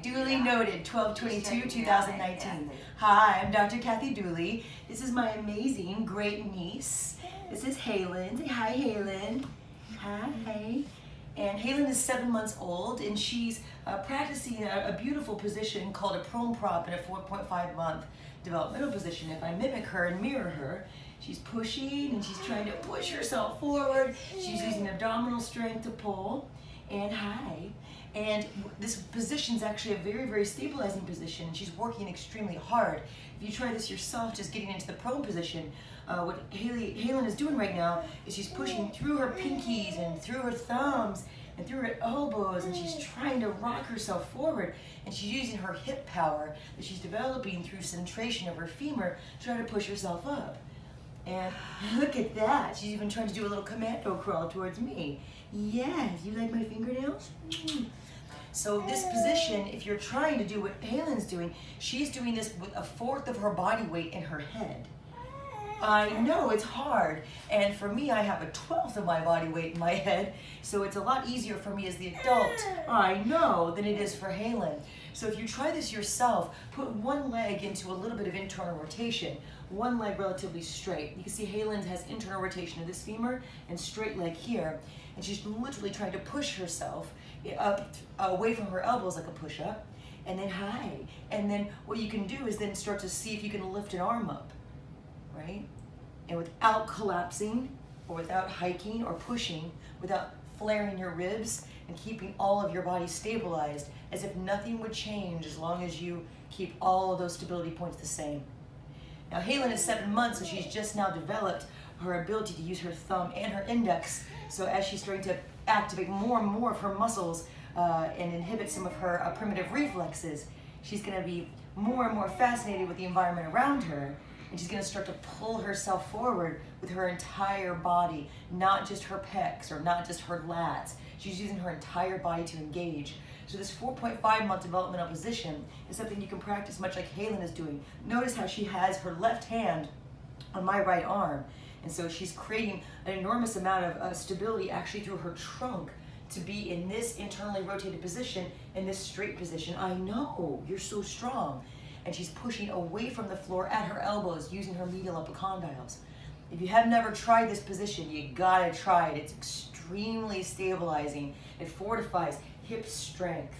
Duly noted, 12/22/2019. Hi, I'm Dr. Kathy Dooley. This is my amazing great niece. This is Halen. Say hi, Halen. Hi. And Halen is 7 months old, and she's practicing a beautiful position called a prone prop in a 4.5-month developmental position. If I mimic her and mirror her, she's pushing and she's trying to push herself forward. She's using abdominal strength to pull. And hi. And this position is actually a very, very stabilizing position. She's working extremely hard. If you try this yourself, just getting into the prone position, what Halen is doing right now is she's pushing through her pinkies and through her thumbs and through her elbows, and she's trying to rock herself forward. And she's using her hip power that she's developing through centration of her femur to try to push herself up. And look at that. She's even trying to do a little commando crawl towards me. Yes, you like my fingernails? So this position, if you're trying to do what Halen's doing, she's doing this with 1/4 of her body weight in her head. I know it's hard, and for me, I have 1/12 of my body weight in my head, so it's a lot easier for me as the adult, I know, than it is for Halen. So if you try this yourself, put one leg into a little bit of internal rotation, one leg relatively straight. You can see Halen has internal rotation of this femur and straight leg here, and she's literally trying to push herself up away from her elbows like a push-up, and then high. And then what you can do is then start to see if you can lift an arm up, right? And without collapsing or without hiking or pushing, without flaring your ribs, and keeping all of your body stabilized as if nothing would change as long as you keep all of those stability points the same. Now Halen is 7 months, so she's just now developed her ability to use her thumb and her index. So as she's starting to activate more and more of her muscles and inhibit some of her primitive reflexes, she's going to be more and more fascinated with the environment around her, and she's going to start to pull herself forward with her entire body, not just her pecs or not just her lats. She's using her entire body to engage. So this 4.5-month developmental position is something you can practice much like Halen is doing. Notice how she has her left hand on my right arm. And so she's creating an enormous amount of stability actually through her trunk to be in this internally rotated position, in this straight position. I know, you're so strong. And she's pushing away from the floor at her elbows using her medial epicondyles. If you have never tried this position, you gotta try it. It's extremely stabilizing. It fortifies hip strength,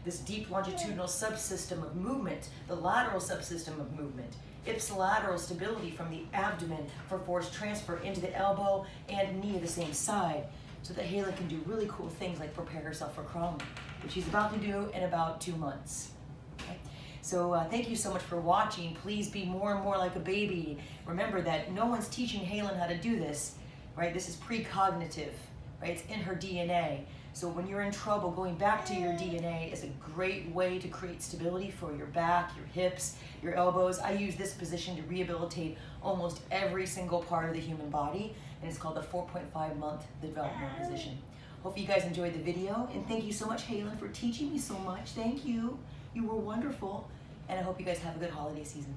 this deep longitudinal subsystem of movement, the lateral subsystem of movement, ipsilateral stability from the abdomen for force transfer into the elbow and knee of the same side, so that Halen can do really cool things like prepare herself for crawling, which she's about to do in about 2 months. Okay? So thank you so much for watching. Please be more and more like a baby. Remember that no one's teaching Halen how to do this, right? This is precognitive, right? It's in her DNA. So when you're in trouble, going back to your DNA is a great way to create stability for your back, your hips, your elbows. I use this position to rehabilitate almost every single part of the human body, and it's called the 4.5-month developmental position. Hope you guys enjoyed the video, and thank you so much, Halen, for teaching me so much. Thank you. You were wonderful, and I hope you guys have a good holiday season.